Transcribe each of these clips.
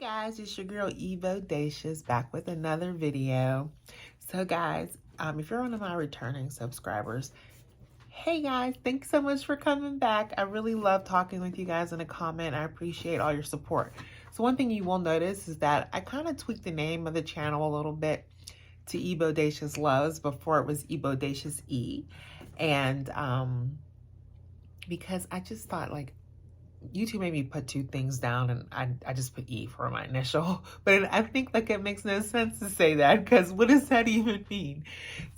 Guys, it's your girl Evodacious back with another video. So guys, if you're one of my returning subscribers, hey guys, thanks so much for coming back. I really love talking with you guys in a comment. I appreciate all your support. So one thing you will notice is that I kind of tweaked the name of the channel a little bit to Evodacious Loves. Before it was Evodacious E. And because I just thought, like, YouTube made me put two things down, and I just put E for my initial, but I think like it makes no sense to say that, because what does that even mean?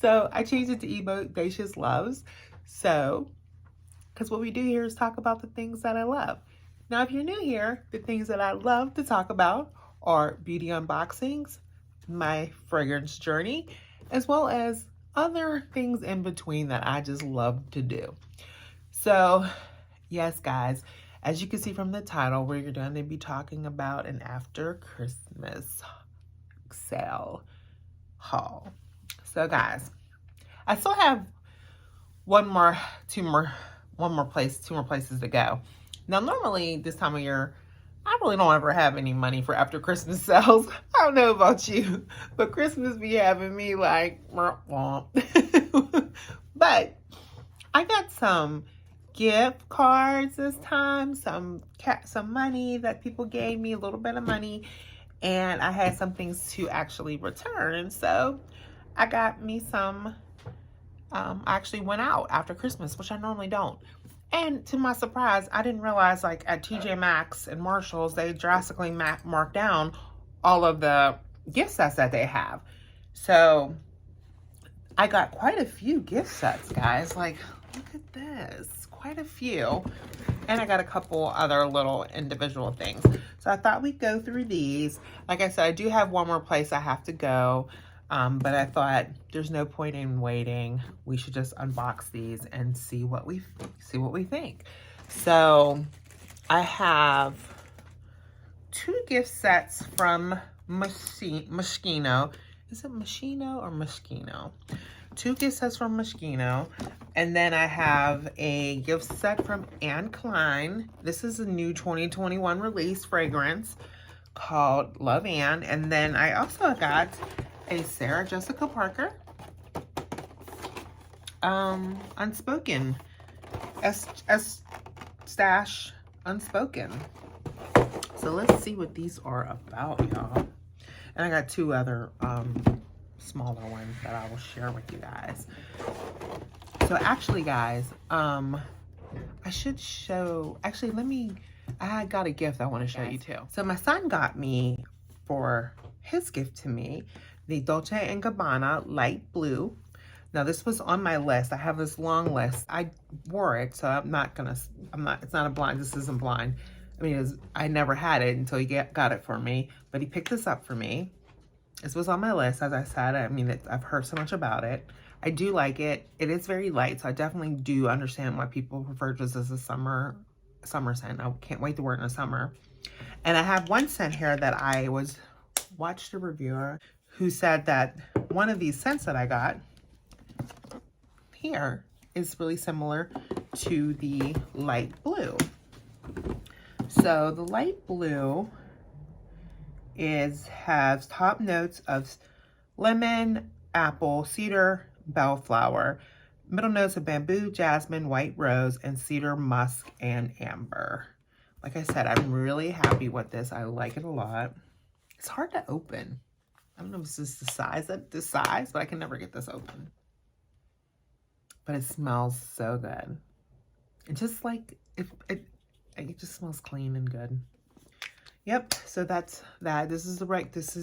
So I changed it to Evodacious Loves. So, because what we do here is talk about the things that I love. Now, if you're new here, the things that I love to talk about are beauty unboxings, my fragrance journey, as well as other things in between that I just love to do. So, yes, guys. As you can see from the title, we're going to be talking about an after Christmas sale haul. So guys, I still have two more places to go. Now, normally this time of year, I really don't ever have any money for after Christmas sales. I don't know about you, but Christmas be having me like, womp womp. But I got some gift cards this time, some money that people gave me, a little bit of money, and I had some things to actually return. So I got me some. I actually went out after Christmas, which I normally don't. And to my surprise, I didn't realize, like, at TJ Maxx and Marshall's, they drastically marked down all of the gift sets that they have. So I got quite a few gift sets, guys. Like, look at this. Quite a few. And I got a couple other little individual things. So I thought we'd go through these. Like I said, I do have one more place I have to go. But I thought there's no point in waiting. We should just unbox these and see what we think. So I have two gift sets from Moschino. Is it Moschino or Moschino? Two gift sets from Moschino. And then I have a gift set from Anne Klein. This is a new 2021 release fragrance called Love Anne. And then I also got a Sarah Jessica Parker Unspoken S Stash Unspoken. So let's see what these are about, y'all. And I got two other smaller ones that I will share with you guys. So actually, guys, I should show, actually, I got a gift I want to show you too. So my son got me, for his gift to me, the Dolce & Gabbana Light Blue. Now this was on my list. I have this long list. I wore it, so it's not a blind, this isn't blind. I mean, I never had it until he got it for me, but he picked this up for me. This was on my list, as I said. I mean, I've heard so much about it. I do like it. It is very light, so I definitely do understand why people refer to this as a summer scent. I can't wait to wear it in the summer. And I have one scent here that I watched a reviewer who said that one of these scents that I got here is really similar to the light blue. So the light blue has top notes of lemon, apple, cedar, bellflower, middle notes of bamboo, jasmine, white rose, and cedar, musk, and amber. Like I said, I'm really happy with this. I like it a lot. It's hard to open. I don't know if it's just the size, but I can never get this open. But it smells so good. It just like, it just smells clean and good. Yep, so that's that. This is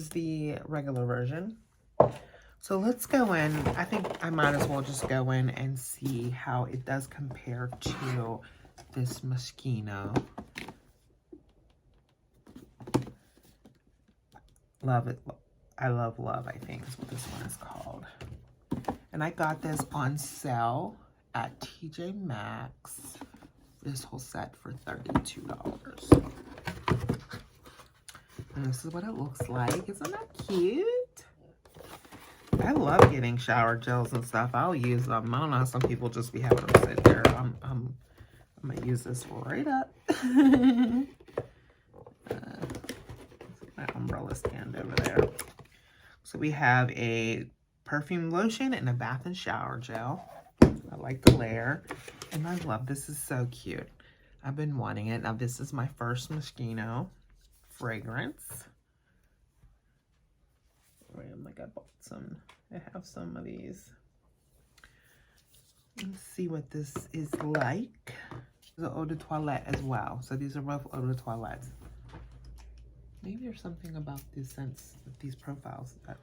the regular version. So let's go in. I think I might as well just go in and see how it does compare to this Moschino. Love it. I love love, I think is what this one is called. And I got this on sale at TJ Maxx. This whole set for $32. And this is what it looks like. Isn't that cute? I love getting shower gels and stuff. I'll use them. I don't know how some people just be having them sit there. I'm gonna use this right up. my umbrella stand over there. So we have a perfume lotion and a bath and shower gel. I like the layer. And I love, this is so cute. I've been wanting it. Now this is my first Moschino fragrance. Like I bought some, I have some of these. Let's see what this is like. There's an eau de toilette as well. So these are both eau de toilettes. Maybe there's something about the scents of these profiles that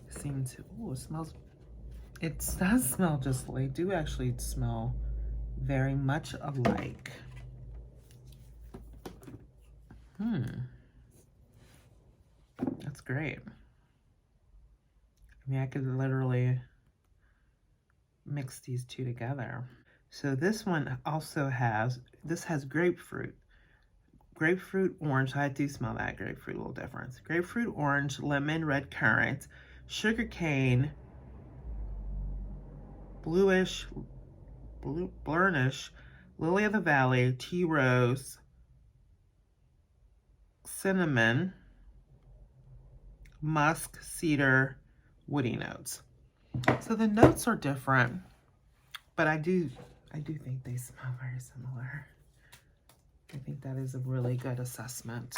seem to, oh, it smells, it does smell just, they do actually smell very much alike. That's great. I mean, I could literally mix these two together. So this one also has, this has grapefruit. Grapefruit orange, I do smell that grapefruit, a little difference. Grapefruit orange, lemon, red currant, sugar cane, bluish, burnish, lily of the valley, tea rose, cinnamon, musk, cedar, woody notes. So the notes are different, but I do think they smell very similar. I think that is a really good assessment.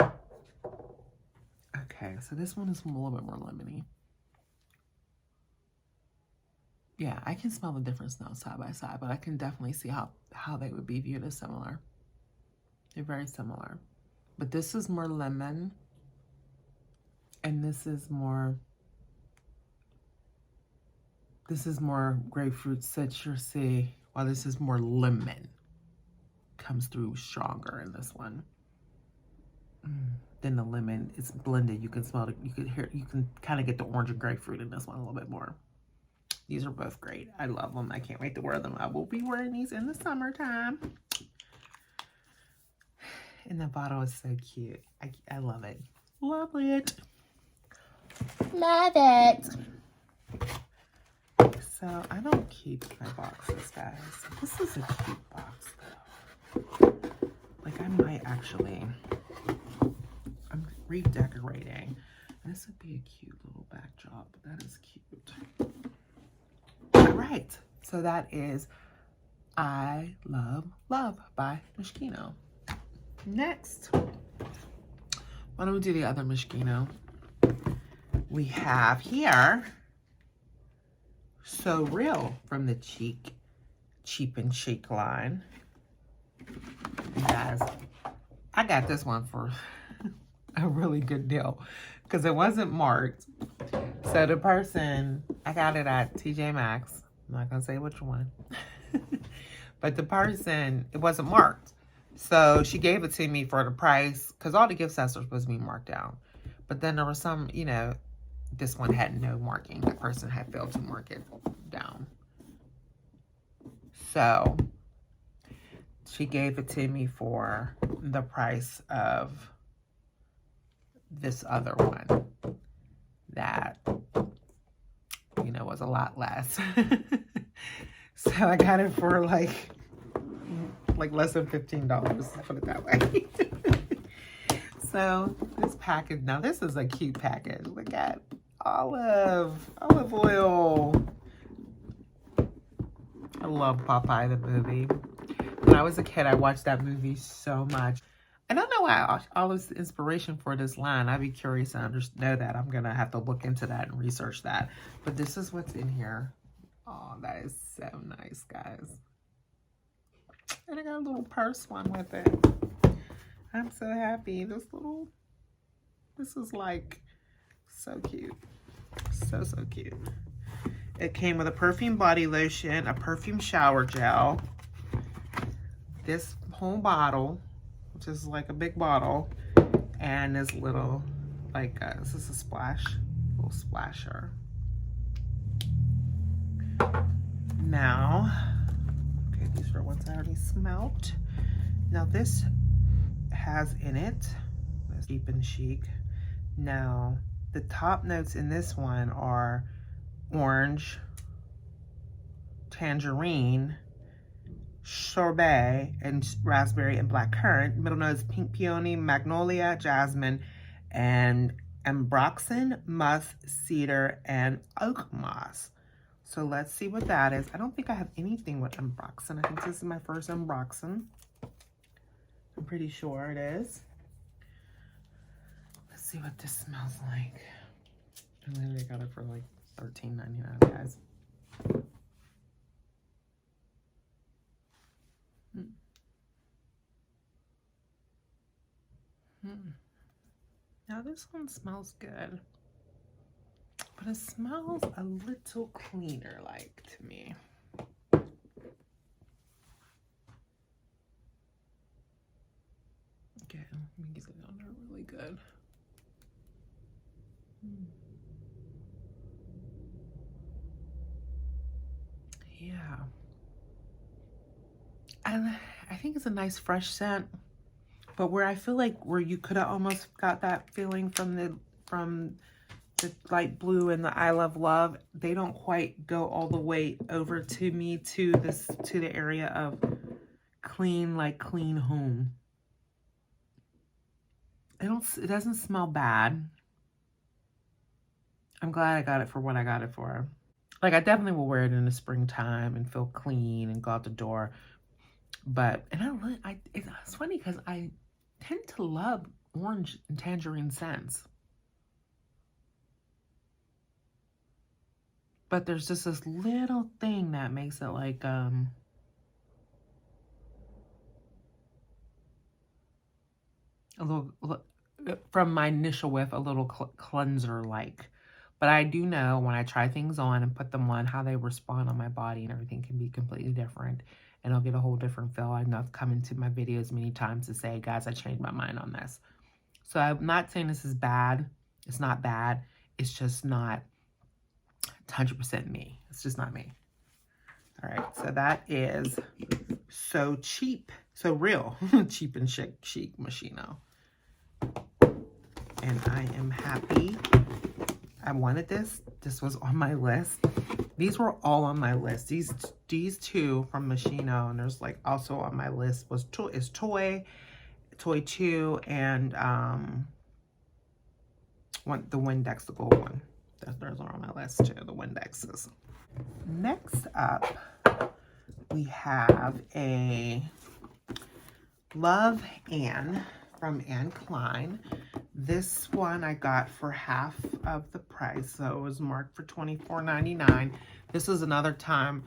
Okay, so this one is a little bit more lemony. Yeah, I can smell the difference now side by side, but I can definitely see how they would be viewed as similar. They're very similar. But this is more lemon, and this is more grapefruit citrusy, while this is more lemon. Comes through stronger in this one. Then the lemon is blended. You can smell it, you can kind of get the orange and grapefruit in this one a little bit more. These are both great. I love them. I can't wait to wear them. I will be wearing these in the summertime. And the bottle is so cute. I love it. Love it. Love it. So I don't keep my boxes, guys. This is a cute box, though. Like, I might actually, I'm redecorating. This would be a cute little backdrop. That is cute. All right. So that is I Love Love by Moschino. Next, why don't we do the other Moschino? We have here So Real from the Cheap and Chic line. You guys, I got this one for a really good deal because it wasn't marked. So the person, I got it at TJ Maxx. I'm not gonna say which one, but the person, it wasn't marked. So she gave it to me for the price because all the gift sets are supposed to be marked down. But then there was some, you know, this one had no marking. The person had failed to mark it down. So she gave it to me for the price of this other one that, you know, was a lot less. So I got it for like less than $15, put it that way. So this package, now this is a cute package. Look at olive oil. I love Popeye the movie. When I was a kid, I watched that movie so much. I don't know why all this inspiration for this line. I'd be curious to know that. I'm gonna have to look into that and research that. But this is what's in here. Oh, that is so nice, guys. And I got a little purse one with it. I'm so happy. This is like so cute. So cute. It came with a perfume body lotion, a perfume shower gel, this whole bottle, which is like a big bottle, and this little, like, this is a little splasher. Now, okay, these are ones I already smelt. Now this has in it, this Cheap and Chic. Now, the top notes in this one are orange, tangerine, sorbet, and raspberry and black currant. Middle notes: pink peony, magnolia, jasmine, and ambroxan, musk, cedar, and oak moss. So let's see what that is. I don't think I have anything with ambroxan. I think this is my first ambroxan. I'm pretty sure it is. Let's see what this smells like. I literally got it for like $13.99, guys. Now this one smells good, but it smells a little cleaner, like, to me. Okay, let me get it on there really good. Yeah. And I think it's a nice fresh scent, but where I feel like where you could have almost got that feeling from the light blue and the I Love Love, they don't quite go all the way over to me to the area of clean, like clean home. It doesn't smell bad. I'm glad I got it for what I got it for. Like, I definitely will wear it in the springtime and feel clean and go out the door. But, and it's funny because I tend to love orange and tangerine scents. But there's just this little thing that makes it like, a little, from my initial whiff, a little cleanser-like. But I do know when I try things on and put them on, how they respond on my body and everything can be completely different. And I'll get a whole different feel. I know I've come into my videos many times to say, guys, I changed my mind on this. So I'm not saying this is bad. It's not bad. It's just not 100% me. It's just not me. All right, so that is So Cheap, So Real, Cheap and Chic Moschino. And I am happy. I wanted this. This was on my list. These were all on my list. These two from Moschino, and there's like also on my list is Toy 2, and the Windex, the gold one. Those are on my list too, the Windexes. Next up, we have a Love Anne from Anne Klein. This one I got for half of the price, so it was marked for $24.99. This is another time,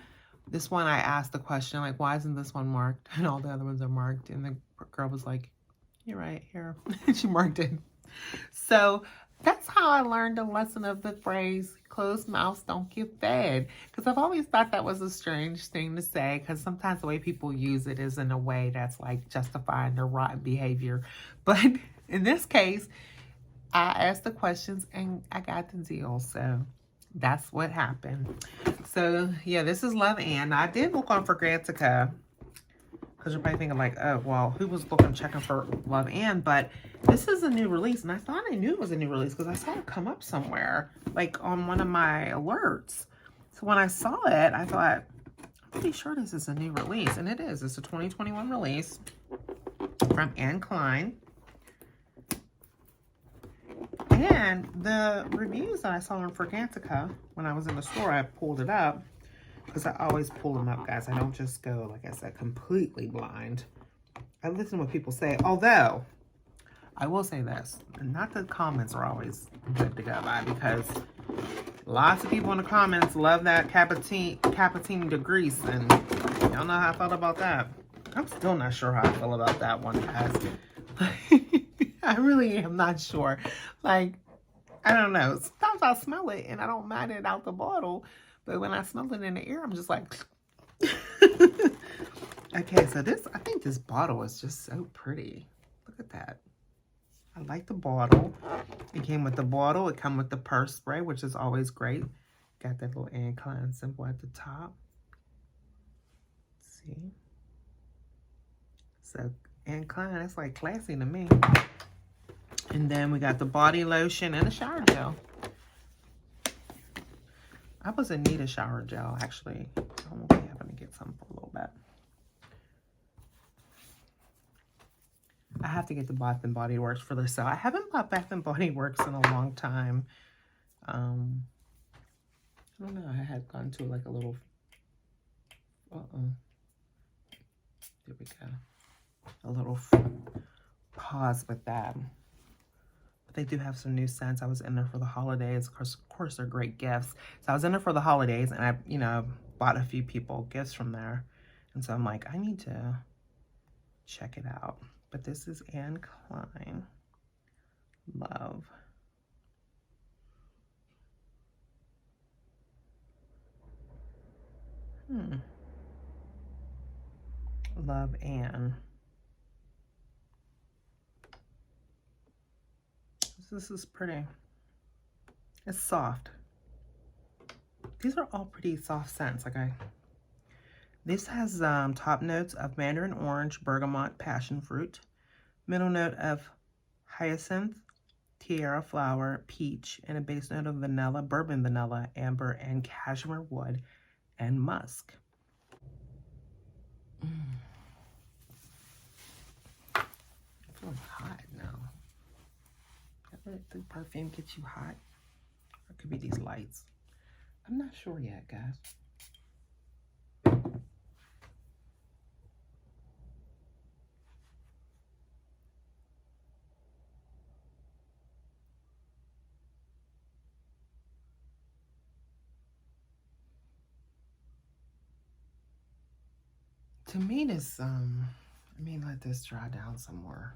this one I asked the question, like, why isn't this one marked? And all the other ones are marked. And the girl was like, you're right, here. She marked it. So that's how I learned a lesson of the phrase, closed mouths don't get fed. Because I've always thought that was a strange thing to say, because sometimes the way people use it is in a way that's like justifying their rotten behavior. But in this case, I asked the questions and I got the deal. So that's what happened. So yeah, this is Love Anne. I did look on Fragrantica, because you're probably thinking like, oh, well, who was checking for Love Anne? But this is a new release, and I thought I knew it was a new release because I saw it come up somewhere, like on one of my alerts. So when I saw it, I thought, I'm pretty sure this is a new release, and it is. It's a 2021 release from Anne Klein. And the reviews that I saw on Fragrantica, when I was in the store, I pulled it up, because I always pull them up, guys. I don't just go, like I said, completely blind. I listen to what people say, although I will say this, not that comments are always good to go by, because lots of people in the comments love that Cappuccino de Grease, and y'all know how I felt about that. I'm still not sure how I feel about that one, guys. I really am not sure. Like, I don't know. Sometimes I'll smell it and I don't mind it out the bottle, but when I smell it in the air, I'm just like, okay, so I think this bottle is just so pretty. Look at that. I like the bottle. It came with the bottle. It came with the purse spray, which is always great. Got that little Anne Klein symbol at the top. Let's see. So Anne Klein, that's like classy to me. And then we got the body lotion and a shower gel. I was in need of shower gel, actually. I'm gonna be having to get some for a little bit. I have to get the Bath and Body Works for this sale. I haven't bought Bath and Body Works in a long time. I don't know. I had gone to like a little. There we go. A little pause with that. But they do have some new scents. I was in there for the holidays. Of course, they're great gifts. So I was in there for the holidays, and I, you know, bought a few people gifts from there. And so I'm like, I need to check it out. But this is Anne Klein. Love. Love Anne. This is pretty. It's soft. These are all pretty soft scents. This has top notes of mandarin orange, bergamot, passion fruit, middle note of hyacinth, tiara flower, peach, and a base note of vanilla, bourbon vanilla, amber, and cashmere wood, and musk. It feels hot now. The perfume gets you hot. Or it could be these lights. I'm not sure yet, guys. To me, this, let me let this dry down some more.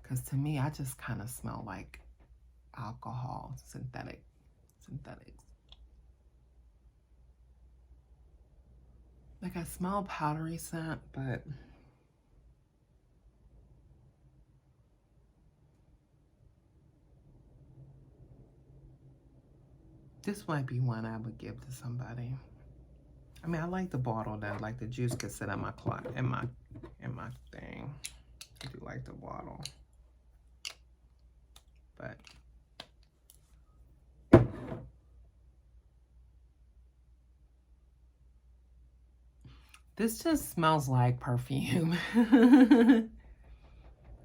Because to me, I just kind of smell like alcohol, synthetics. Like I smell powdery scent, but this might be one I would give to somebody. I mean, I like the bottle though. Like the juice could sit in my closet, in my thing. I do like the bottle, but this just smells like perfume.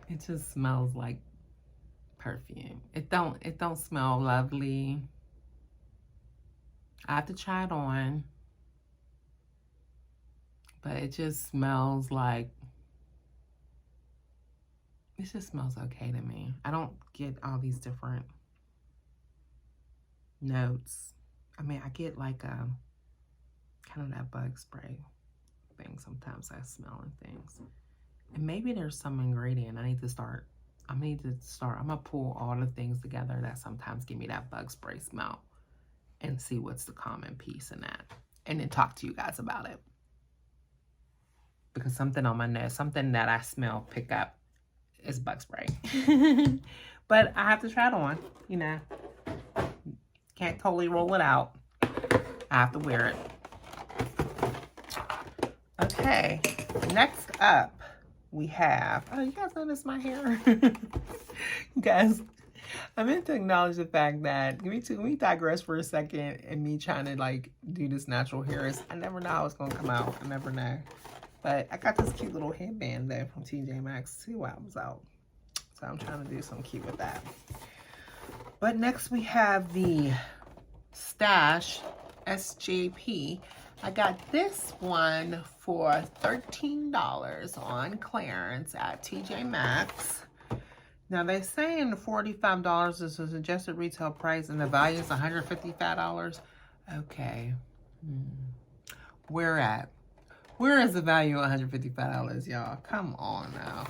It just smells like perfume. It don't smell lovely. I have to try it on. But it just smells like, it just smells okay to me. I don't get all these different notes. I mean, I get like a, kind of that bug spray thing sometimes I smell in things. And maybe there's some ingredient I'm gonna pull all the things together that sometimes give me that bug spray smell and see what's the common piece in that. And then talk to you guys about it. Because something on my nose, something that I smell pick up is bug spray. But I have to try it on, you know. Can't totally roll it out. I have to wear it. Okay, next up we have, oh, you guys notice my hair? Guys, I meant to acknowledge the fact that, let me digress for a second and me trying to like do this natural hair. I never know how it's gonna come out. I never know. But I got this cute little headband there from TJ Maxx too while I was out. So I'm trying to do something cute with that. But next we have the Stash SJP. I got this one for $13 on clearance at TJ Maxx. Now they're saying $45 is the suggested retail price and the value is $155. Okay. Where at? Where is the value of $155, y'all? Come on now.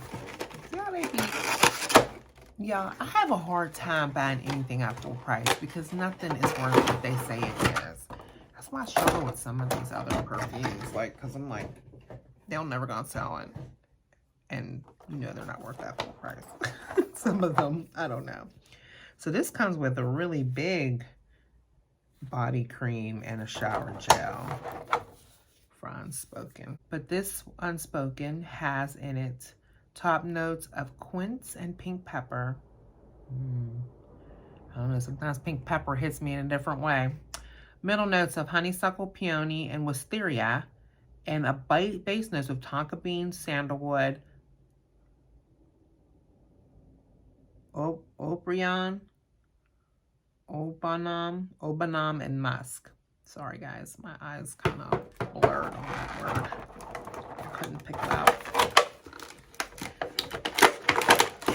Y'all, I have a hard time buying anything at full price because nothing is worth what they say it is. That's why I struggle with some of these other perfumes. Like, because I'm like, they're never going to sell it. And, you know, they're not worth that full price. Some of them, I don't know. So this comes with a really big body cream and a shower gel. For Unspoken. But this Unspoken has in it top notes of quince and pink pepper. I don't know, sometimes pink pepper hits me in a different way. Middle notes of honeysuckle, peony, and wisteria. And a base notes of tonka bean, sandalwood, Obrion, Obanam, and Musk. Sorry guys, my eyes kind of blurred on that word. I couldn't pick it out. I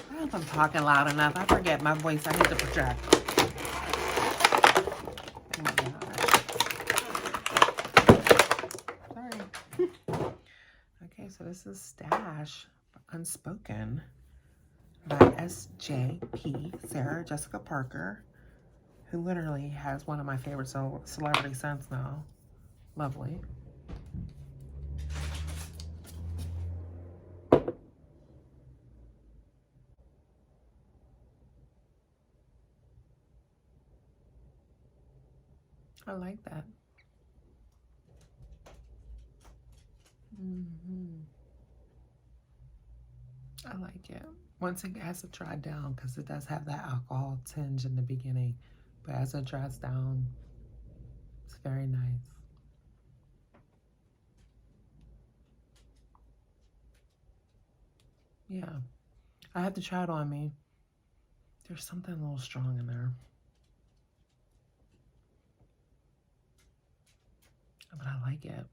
don't know if I'm talking loud enough. I forget my voice. I need to project. Oh my gosh. Sorry. Okay, so this is Stash Unspoken by SJP, Sarah Jessica Parker, who literally has one of my favorite celebrity scents now. Lovely. I like that. I like it. Once it has to dry down, because it does have that alcohol tinge in the beginning, but as it dries down, it's very nice. Yeah, I have to try it on me. There's something a little strong in there, but I like it.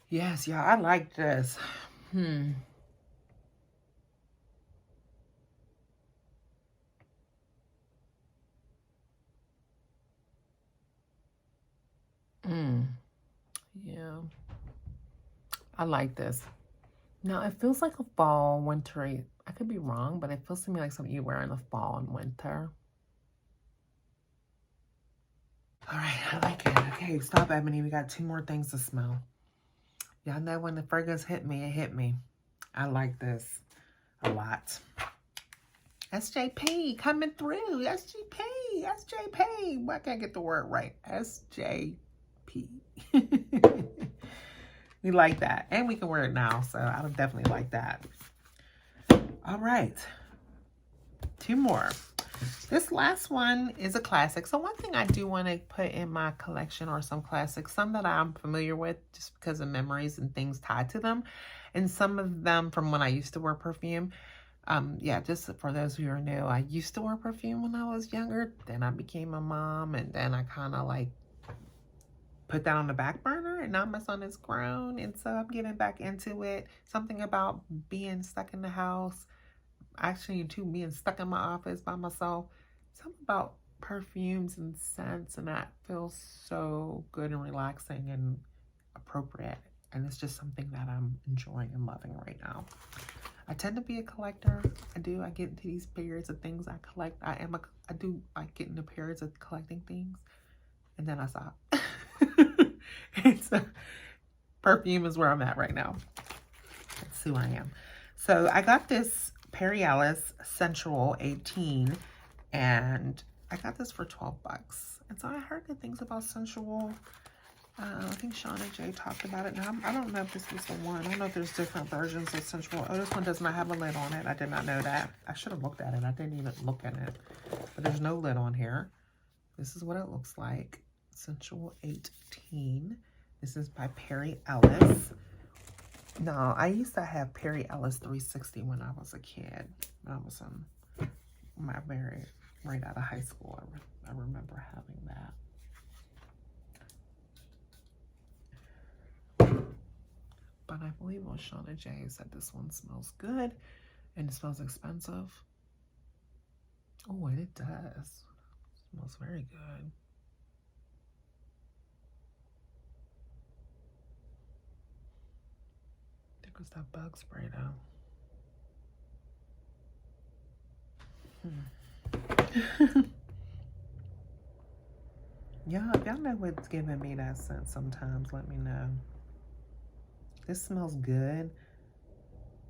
Yes, yeah, I like this. Yeah, I like this. Now, it feels like a fall, wintry. I could be wrong, but it feels to me like something you wear in the fall and winter. All right, I like it. Okay, stop, Ebony. We got 2 more things to smell. Y'all know when the fragrance hit me, it hit me. I like this a lot. SJP coming through. SJP. Why can't I get the word right? SJP. We like that. And we can wear it now, so I would definitely like that. All right. 2 more. This last one is a classic. So one thing I do want to put in my collection are some classics, some that I'm familiar with just because of memories and things tied to them, and some of them from when I used to wear perfume. Yeah, just for those who are new, I used to wear perfume when I was younger. Then I became a mom, and then I kind of like put that on the back burner, and now my son is grown, and so I'm getting back into it. Something about being stuck in the house, actually too, being stuck in my office by myself. Something about perfumes and scents, and that feels so good and relaxing and appropriate. And it's just something that I'm enjoying and loving right now. I tend to be a collector. I do. I get into these periods of things I collect. I do like get into periods of collecting things, and then I stop. And so perfume is where I'm at right now. That's who I am. So I got this Perry Ellis Sensual 18, and I got this for 12 bucks. And so I heard good things about Sensual. I think Shauna J talked about it. Now, I don't know if this was the one. I don't know if there's different versions of Sensual. Oh, this one does not have a lid on it. I did not know that. I should have looked at it. I didn't even look at it. But there's no lid on here. This is what it looks like. Sensual 18. This is by Perry Ellis. No, I used to have Perry Ellis 360 when I was a kid. When I was right out of high school. I remember having that. But I believe it was Shauna J said this one smells good and it smells expensive. Oh, and it does. It smells very good. I think it was that bug spray though. Yeah, if y'all know what's giving me that scent sometimes, let me know. This smells good,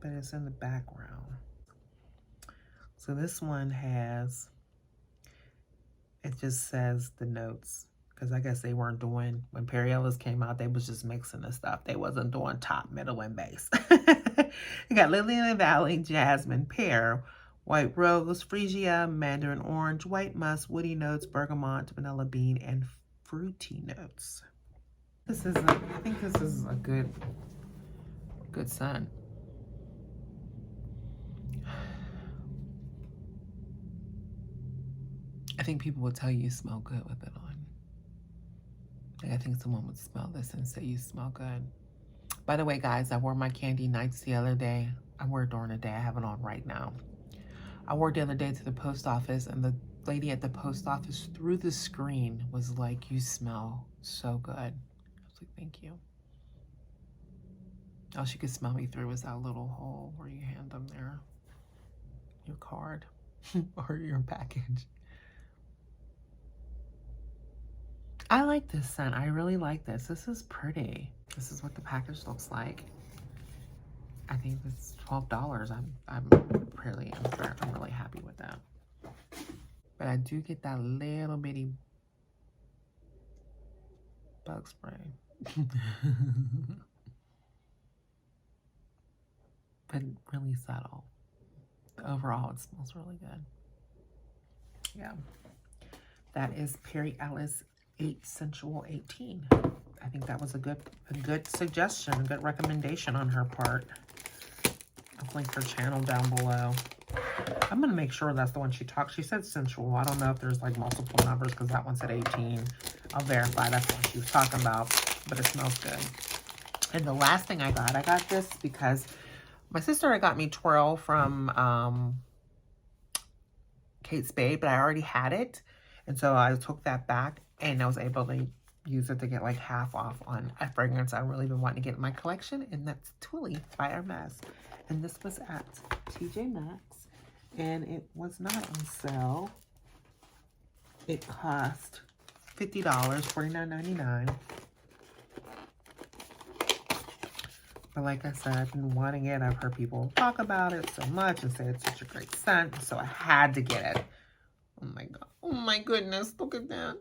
but it's in the background. So this one has, it just says the notes, because I guess they weren't doing, when Perry Ellis came out, they was just mixing the stuff. They wasn't doing top, middle, and base. You got Lily in the Valley, Jasmine, Pear, White Rose, Freesia, Mandarin Orange, White Musk, Woody Notes, Bergamot, Vanilla Bean, and Fruity Notes. I think this is a good scent. I think people would tell you smell good with it on. Like, I think someone would smell this and say you smell good. By the way, guys, I wore my Candy Nights the other day. I wear it during the day. I have it on right now. I wore it the other day to the post office, and the lady at the post office through the screen was like, "You smell so good." I was like, "Thank you." All she could smell me through was that little hole where you hand them your card or your package. I like this scent. I really like this. This is pretty. This is what the package looks like. I think it's $12. I'm really happy with that. But I do get that little bitty bug spray. But really subtle. Overall, it smells really good. Yeah. That is Perry Ellis 8 Sensual 18. I think that was a good suggestion, a good recommendation on her part. I'll link her channel down below. I'm going to make sure that's the one she talked. She said sensual. I don't know if there's like multiple numbers because that one said 18. I'll verify that's what she was talking about, but it smells good. And the last thing I got this because my sister had got me Twirl from Kate Spade, but I already had it. And so I took that back and I was able to use it to get like half off on a fragrance I've really been wanting to get in my collection, and that's Twilly by Hermes. And this was at TJ Maxx, and it was not on sale. It cost $50, $49.99. But like I said, I've been wanting it. I've heard people talk about it so much and say it's such a great scent, so I had to get it. Oh my God. Oh my goodness, look at that.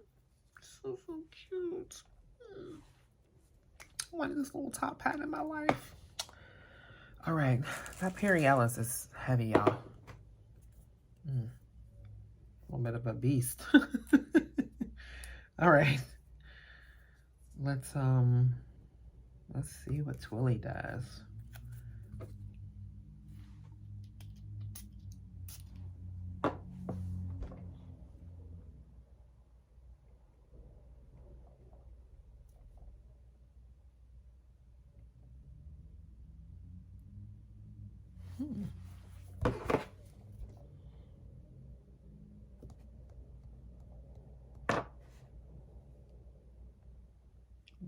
So cute. I wanted this little top hat in my life. All right, that Perry Ellis is heavy, y'all. A little bit of a beast. All right, let's see what Twilly does.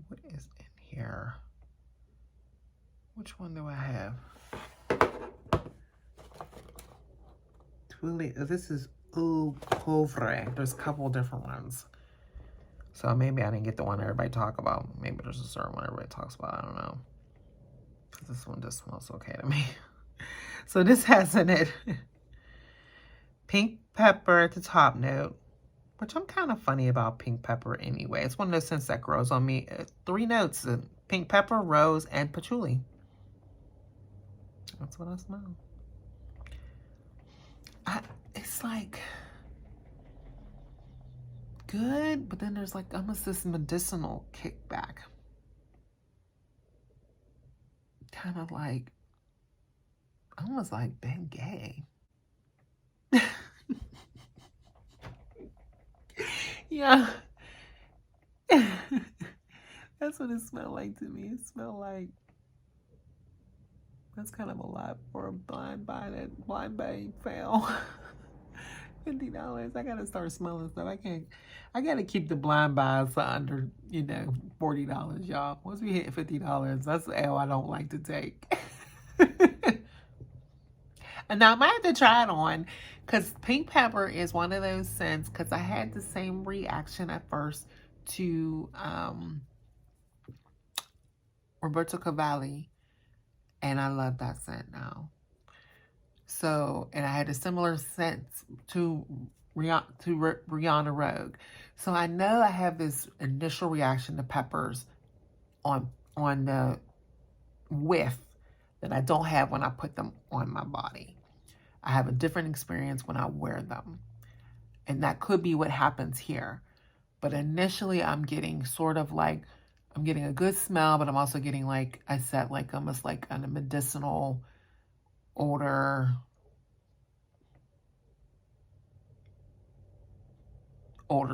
What is in here? Which one do I have? Twilly, this is Eau Pauvre. There's a couple different ones. So maybe I didn't get the one everybody talk about. Maybe there's a certain one everybody talks about. I don't know. This one just smells okay to me. So this has in it pink pepper at the top note, which I'm kind of funny about pink pepper anyway. It's one of those scents that grows on me. 3 notes, pink pepper, rose, and patchouli. That's what I smell. It's like good, but then there's like almost this medicinal kickback. Kind of like, almost like Bengay. Yeah. That's what it smelled like to me. It smelled like, that's kind of a lot for a blind buy fail. $50. I gotta start smelling stuff. I gotta keep the blind buys under, $40, y'all. Once we hit $50, that's the L I don't like to take. And now I might have to try it on because pink pepper is one of those scents, because I had the same reaction at first to Roberto Cavalli, and I love that scent now. So, and I had a similar scent to Rihanna Rogue. So I know I have this initial reaction to peppers on the whiff that I don't have when I put them on my body. I have a different experience when I wear them. And that could be what happens here. But initially I'm getting sort of like I'm getting a good smell, but I'm also getting, like I said, like almost like a medicinal odor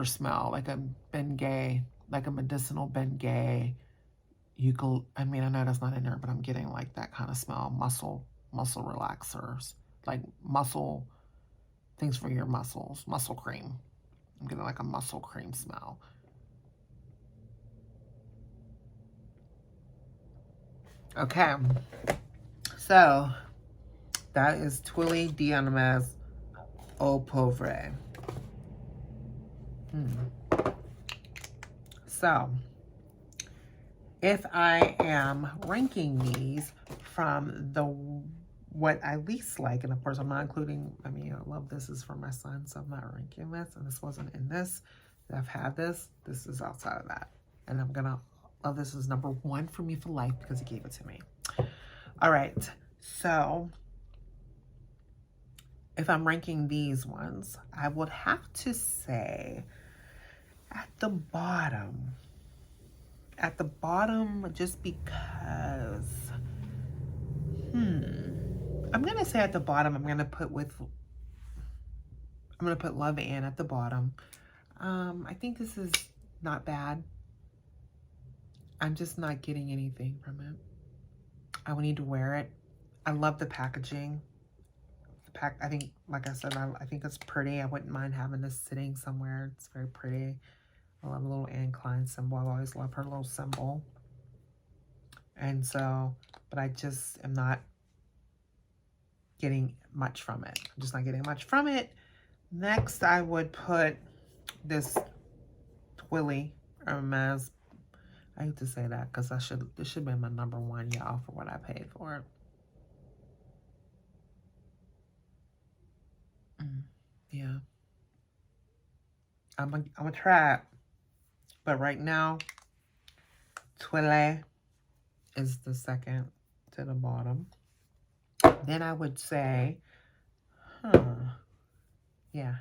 smell, like a Bengay, like a medicinal Bengay. I mean, I know that's not in there, but I'm getting like that kind of smell. Muscle relaxers, like muscle things for your muscles. Muscle cream. I'm getting like a muscle cream smell. Okay, so that is Twilly Dianamas Au Pauvre. So, if I am ranking these from the what I least like, and of course I'm not including, I mean, I love this is for my son, so I'm not ranking this, and this wasn't in this. I've had this. This is outside of that. And I'm gonna love this is number 1 for me for life because he gave it to me. All right, so if I'm ranking these ones, I would have to say at the bottom, just because, I'm going to say at the bottom, I'm going to put Love Ann at the bottom. I think this is not bad. I'm just not getting anything from it. I would need to wear it. I love the packaging. I think, like I said, I think it's pretty. I wouldn't mind having this sitting somewhere. It's very pretty. I love a little Anne Klein symbol. I always love her little symbol. And so, but I just am not getting much from it. I'm just not getting much from it. Next, I would put this Twilly Hermes. I hate to say that because this should be my number 1, y'all, for what I paid for it. Yeah. I'm gonna try it. But right now, Twilly is the second to the bottom. Then I would say, yeah,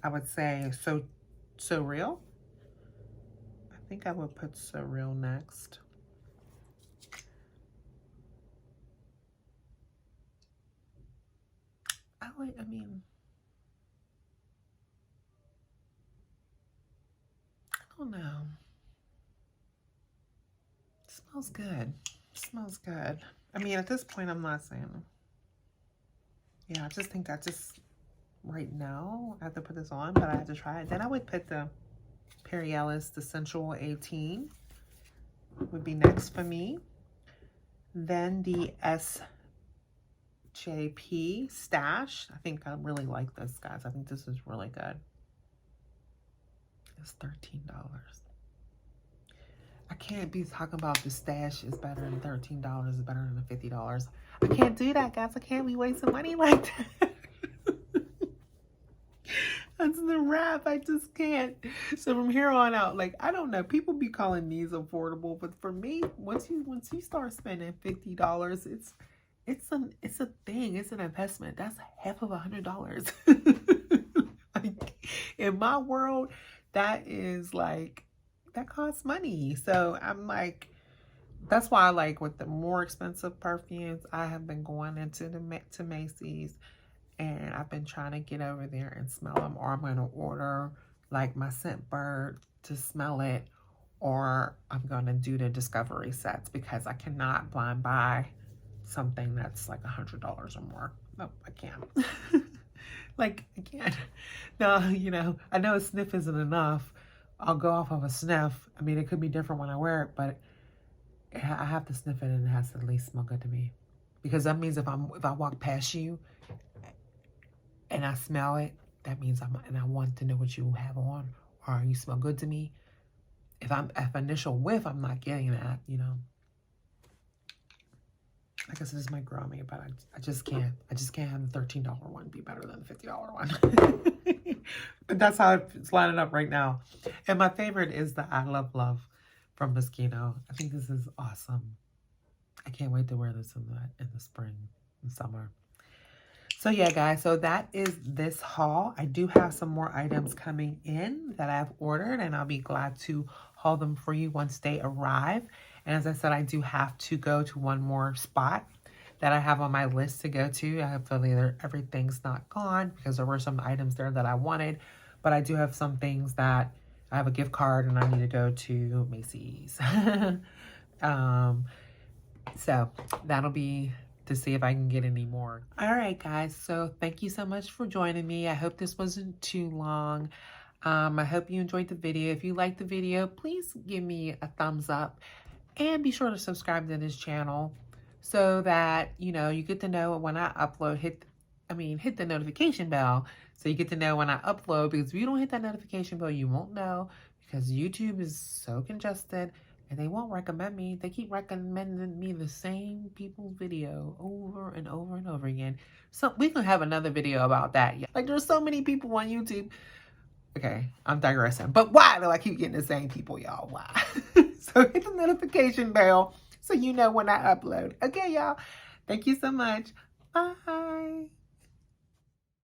I would say So Real. I think I would put So Real next. I don't know. It smells good. It smells good. I mean, at this point, I'm not saying. Yeah, I just think right now, I have to put this on, but I have to try it. Then I would put the Perry Ellis, the Sensual 18 would be next for me. Then the SJP Stash. I think I really like this, guys. I think this is really good. It's $13. I can't be talking about the stash is better than $13, is better than $50. I can't do that, guys. I can't be wasting money like that. That's the wrap. I just can't. So from here on out, like, I don't know. People be calling these affordable, but for me, once you start spending $50, it's a thing. It's an investment. That's half of $100. Like, in my world, that is like, that costs money. So I'm like, that's why I like with the more expensive perfumes, I have been going into to Macy's, and I've been trying to get over there and smell them, or I'm going to order like my scent bird to smell it, or I'm going to do the discovery sets because I cannot blind buy something that's like $100 or more. No, I can't. Like, I can't. No, you know, I know a sniff isn't enough. I'll go off of a sniff. I mean, it could be different when I wear it, but I have to sniff it, and it has to at least smell good to me. Because that means if I walk past you and I smell it, that means and I want to know what you have on, or you smell good to me. If initial whiff, I'm not getting that, you know. I guess this might grow on me, but I just can't. I just can't have the $13 one be better than the $50 one. But that's how it's lining up right now. And my favorite is the I Love Love from Moschino. I think this is awesome. I can't wait to wear this in the spring and summer. So yeah, guys, so that is this haul. I do have some more items coming in that I've ordered, and I'll be glad to haul them for you once they arrive. And as I said, I do have to go to one more spot that I have on my list to go to. Hopefully everything's not gone because there were some items there that I wanted, but I do have some things that I have a gift card and I need to go to Macy's. So that'll be to see if I can get any more. All right, guys. So thank you so much for joining me. I hope this wasn't too long. I hope you enjoyed the video. If you liked the video, please give me a thumbs up and be sure to subscribe to this channel so that, you know, you get to know when I upload, hit the notification bell so you get to know when I upload, because if you don't hit that notification bell, you won't know, because YouTube is so congested and they won't recommend me. They keep recommending me the same people's video over and over and over again. So we can have another video about that. Like, there's so many people on YouTube. Okay, I'm digressing. But why do I keep getting the same people, y'all? Why? So hit the notification bell so you know when I upload. Okay, y'all. Thank you so much. Bye.